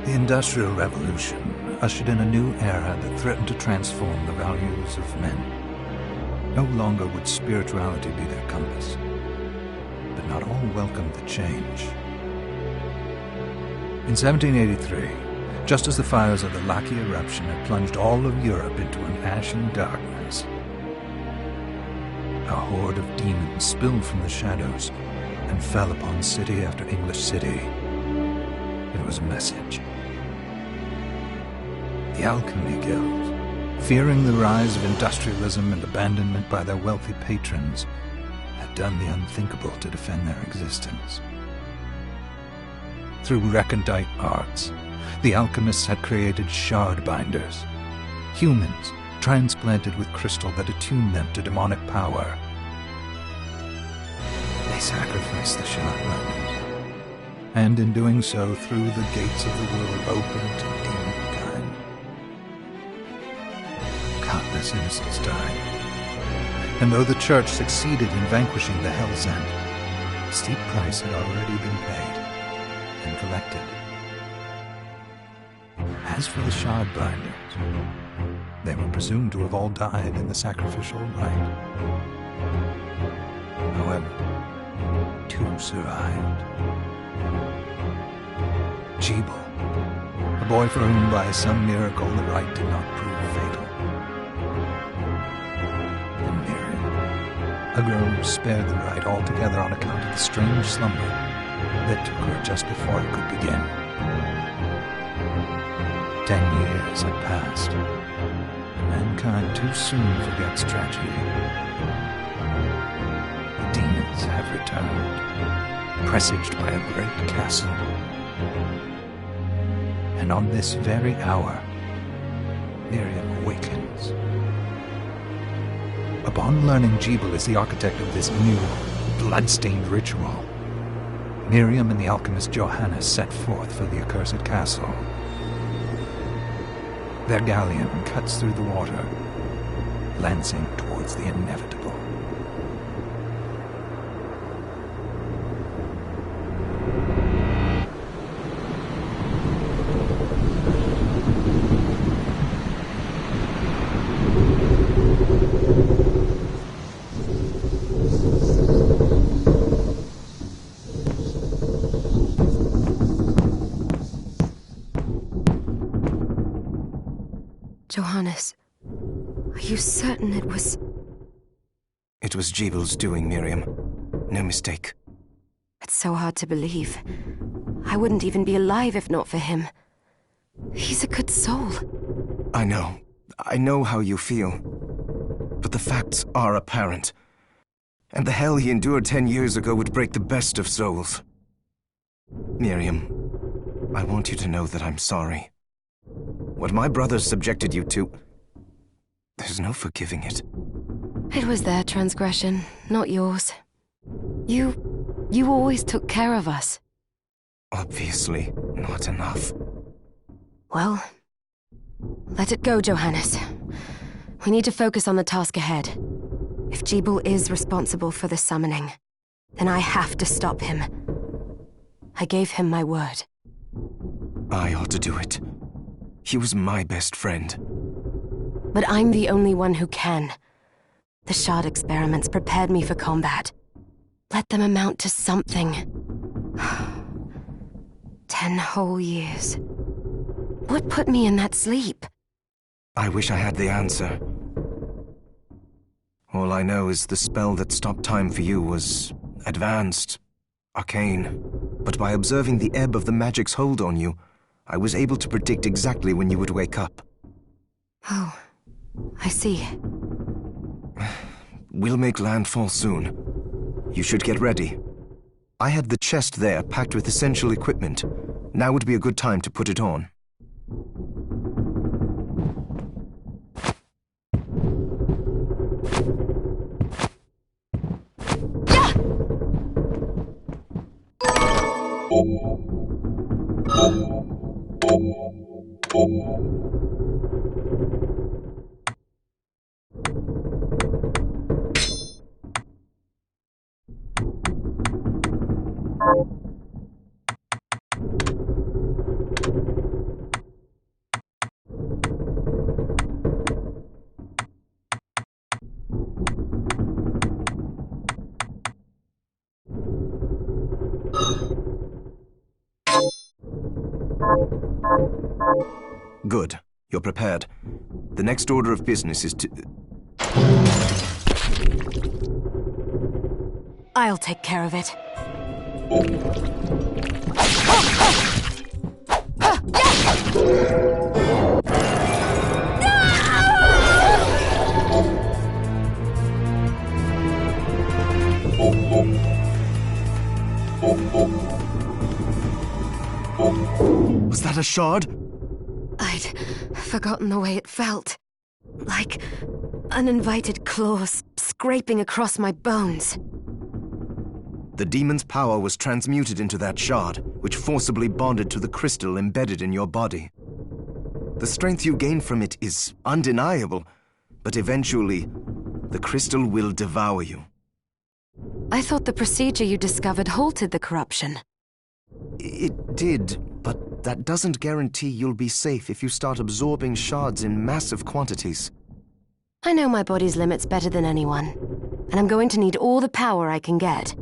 The Industrial Revolution ushered in a new era that threatened to transform the values of men. No longer would spirituality be their compass, but not all welcomed the change. In 1783, just as the fires of the Laki eruption had plunged all of Europe into an ashen darkness, a horde of demons spilled from the shadows and fell upon city after English city. It was a message. The Alchemy Guild, fearing the rise of industrialism and abandonment by their wealthy patrons, had done the unthinkable to defend their existence. Through recondite arts, the alchemists had created shard binders, humans transplanted with crystal that attuned them to demonic power. They sacrificed the shard binders, and in doing so threw the gates of the world open to demonkind. Countless innocents died, and though the Church succeeded in vanquishing the Hell's End, a steep price had already been paid and collected. As for the shard binders, they were presumed to have all died in the sacrificial rite. However, two survived. Jebel, a boy for whom by some miracle the rite did not prove fatal. And Miriam, a girl who spared the rite altogether on account of the strange slumber that took her just before it could begin. 10 years had passed, and mankind too soon forgets tragedy. The demons have returned, presaged by a great castle. And on this very hour, Miriam awakens. Upon learning Jebel is the architect of this new, bloodstained ritual, Miriam and the alchemist Johannes set forth for the accursed castle. Their galleon cuts through the water, lancing towards the inevitable. Johannes, are you certain it was... It was Jebel's doing, Miriam. No mistake. It's so hard to believe. I wouldn't even be alive if not for him. He's a good soul. I know how you feel. But the facts are apparent. And the hell he endured 10 years ago would break the best of souls. Miriam, I want you to know that I'm sorry. What my brothers subjected you to, there's no forgiving it. It was their transgression, not yours. You always took care of us. Obviously, not enough. Well, let it go, Johannes. We need to focus on the task ahead. If Jebel is responsible for the summoning, then I have to stop him. I gave him my word. I ought to do it. He was my best friend. But I'm the only one who can. The shard experiments prepared me for combat. Let them amount to something. 10 whole years. What put me in that sleep? I wish I had the answer. All I know is the spell that stopped time for you was advanced, arcane. But by observing the ebb of the magic's hold on you, I was able to predict exactly when you would wake up. Oh, I see. We'll make landfall soon. You should get ready. I had the chest there packed with essential equipment. Now would be a good time to put it on. Good. You're prepared. The next order of business is to... I'll take care of it. Was that a shard? I'd forgotten the way it felt. Like uninvited claws scraping across my bones. The demon's power was transmuted into that shard, which forcibly bonded to the crystal embedded in your body. The strength you gain from it is undeniable, but eventually, the crystal will devour you. I thought the procedure you discovered halted the corruption. It did, but that doesn't guarantee you'll be safe if you start absorbing shards in massive quantities. I know my body's limits better than anyone, and I'm going to need all the power I can get.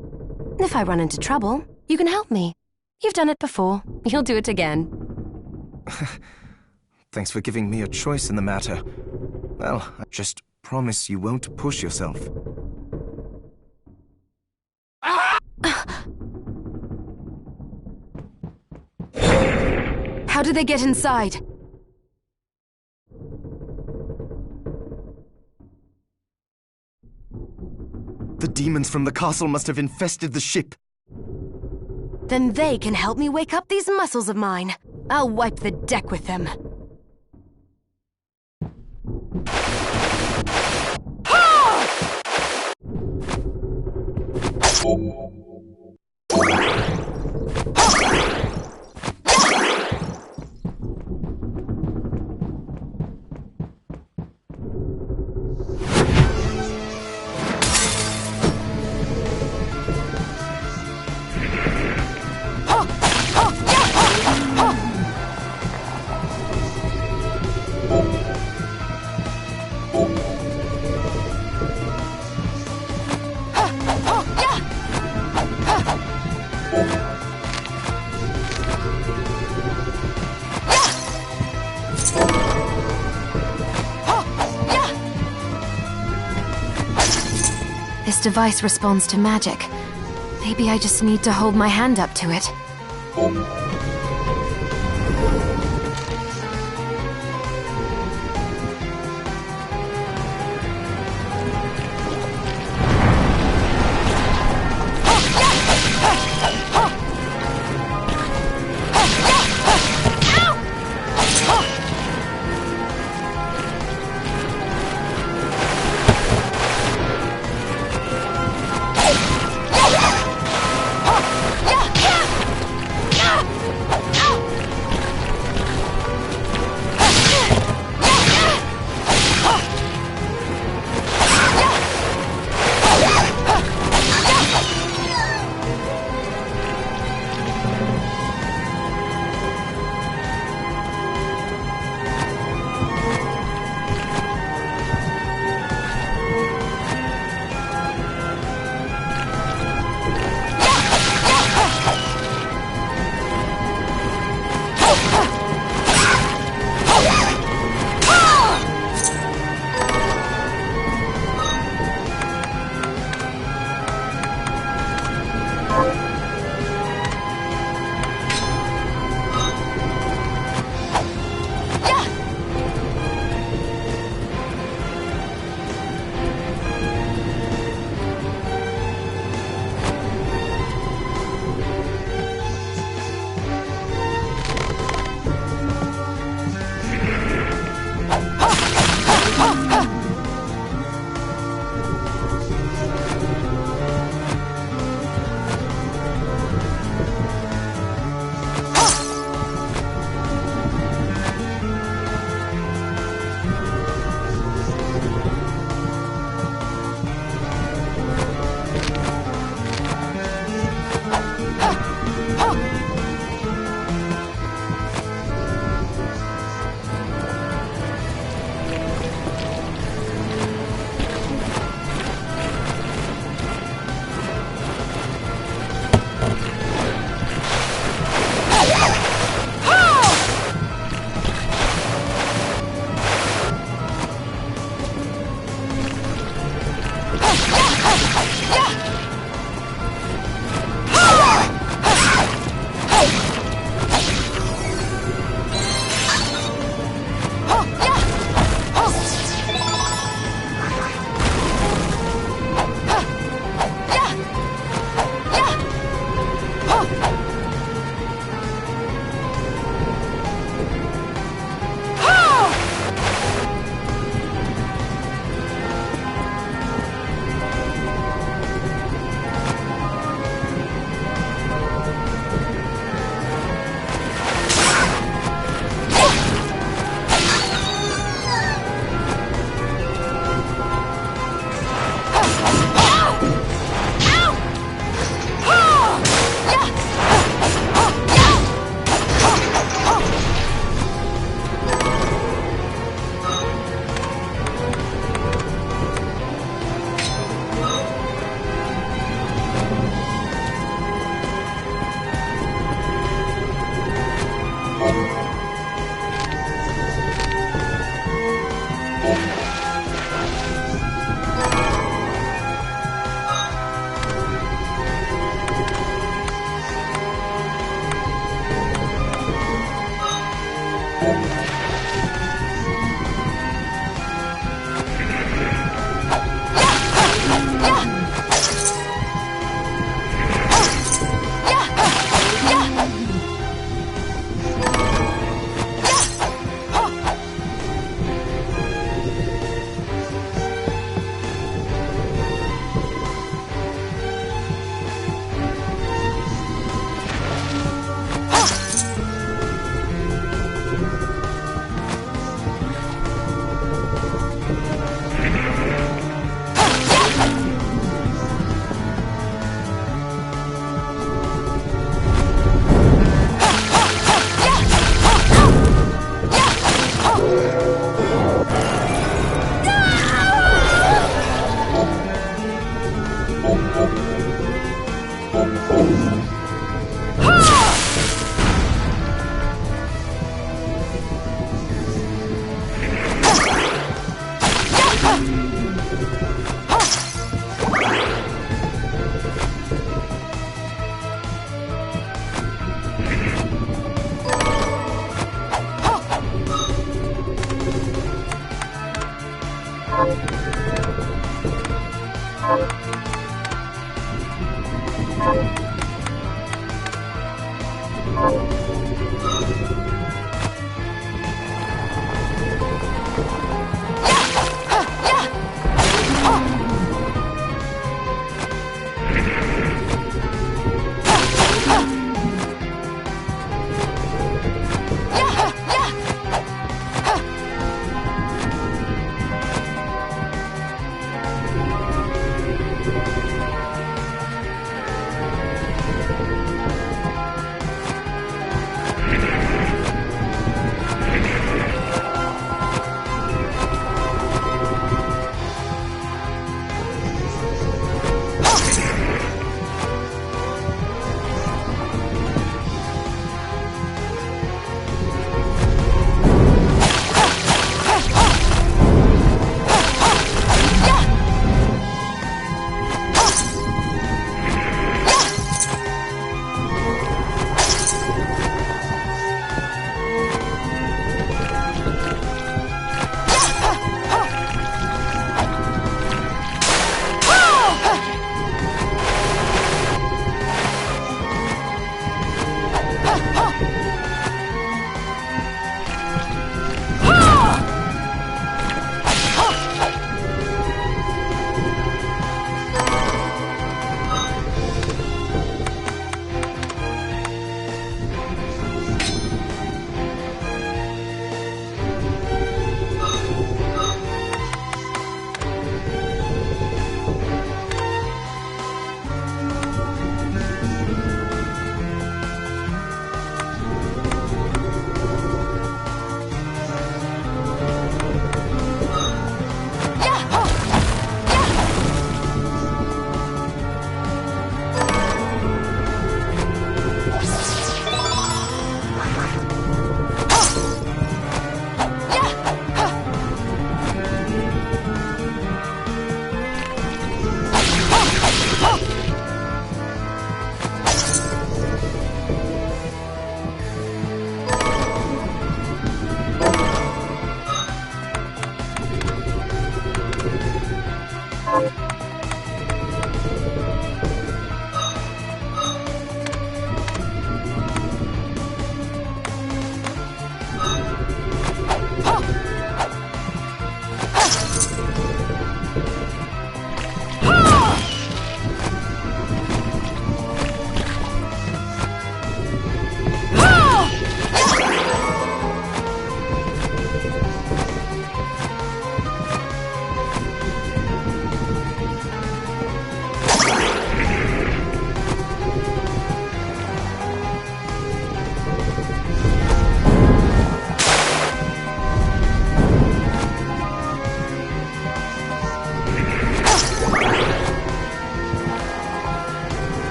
If I run into trouble, you can help me. You've done it before. You'll do it again. Thanks for giving me a choice in the matter. Well, I just promise you won't push yourself. How did they get inside? The demons from the castle must have infested the ship. Then they can help me wake up these muscles of mine. I'll wipe the deck with them. This device responds to magic. Maybe I just need to hold my hand up to it.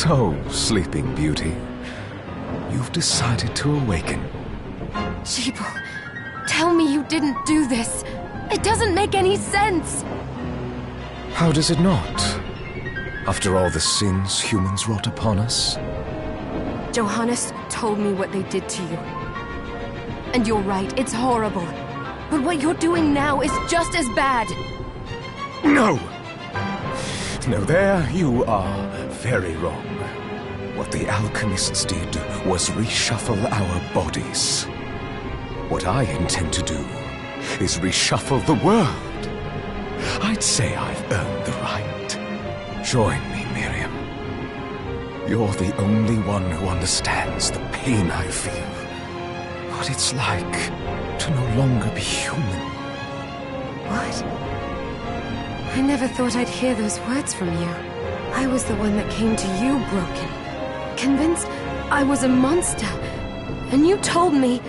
So, Sleeping Beauty, you've decided to awaken. Jeeble, tell me you didn't do this. It doesn't make any sense. How does it not? After all the sins humans wrought upon us? Johannes told me what they did to you. And you're right, it's horrible. But what you're doing now is just as bad. No! No, there you are very wrong. What the alchemists did was reshuffle our bodies. What I intend to do is reshuffle the world. I'd say I've earned the right. Join me, Miriam. You're the only one who understands the pain I feel. What it's like to no longer be human. What? I never thought I'd hear those words from you. I was the one that came to you broken. Convinced I was a monster. And you told me...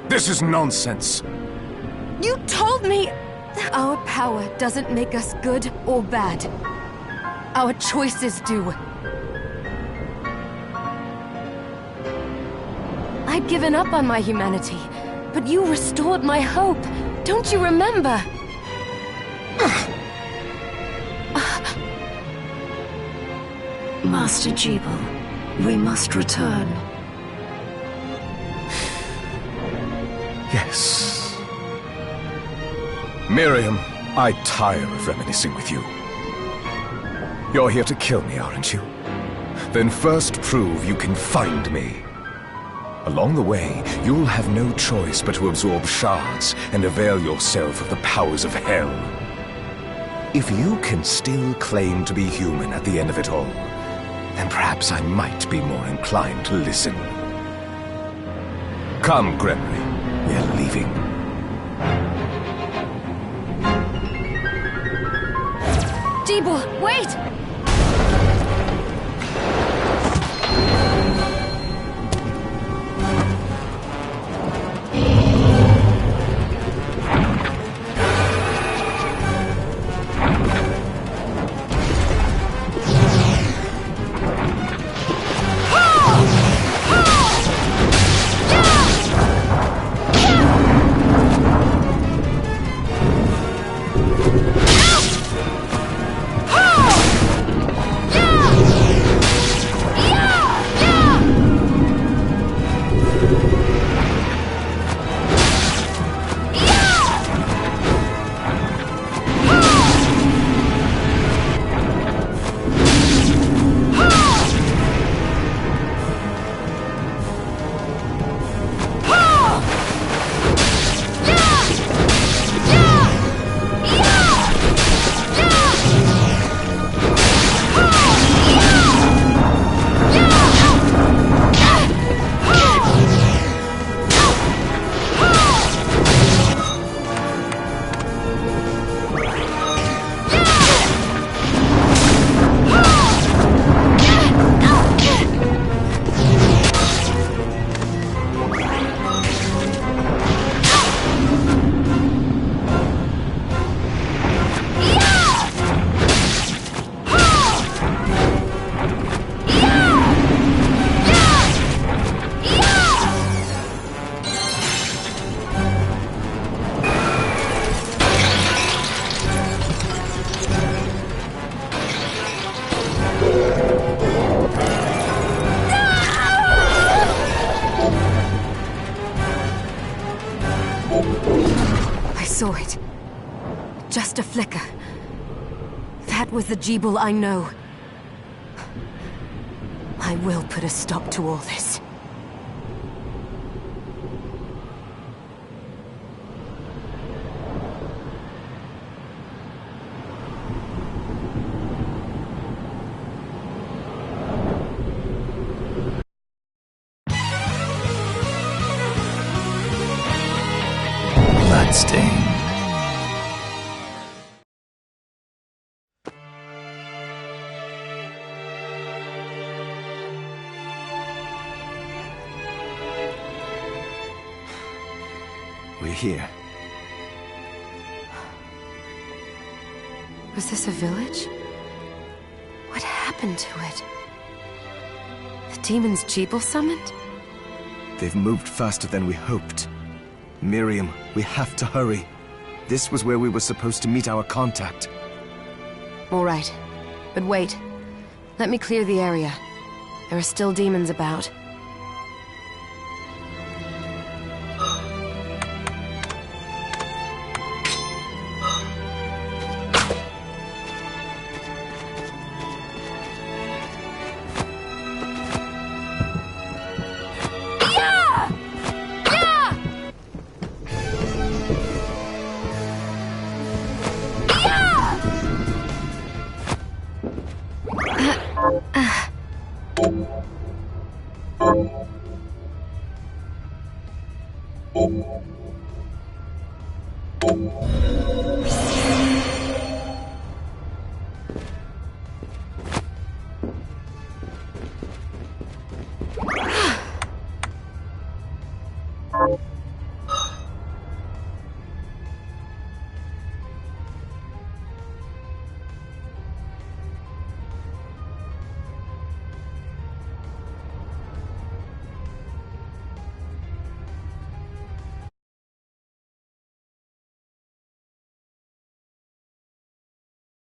This is nonsense. You told me our power doesn't make us good or bad. Our choices do. I'd given up on my humanity, but you restored my hope. Don't you remember? Master Jeeble, we must return. Yes. Miriam, I tire of reminiscing with you. You're here to kill me, aren't you? Then first prove you can find me. Along the way, you'll have no choice but to absorb shards and avail yourself of the powers of hell. If you can still claim to be human at the end of it all, then perhaps I might be more inclined to listen. Come, Gregory. We're leaving. Jeeble, wait! Saw it. Just a flicker. That was the Jeeble I know. I will put a stop to all this. Bloodstained. We're here. Was this a village? What happened to it? The demons Jeeble summoned? They've moved faster than we hoped. Miriam, we have to hurry. This was where we were supposed to meet our contact. All right. But wait. Let me clear the area. There are still demons about.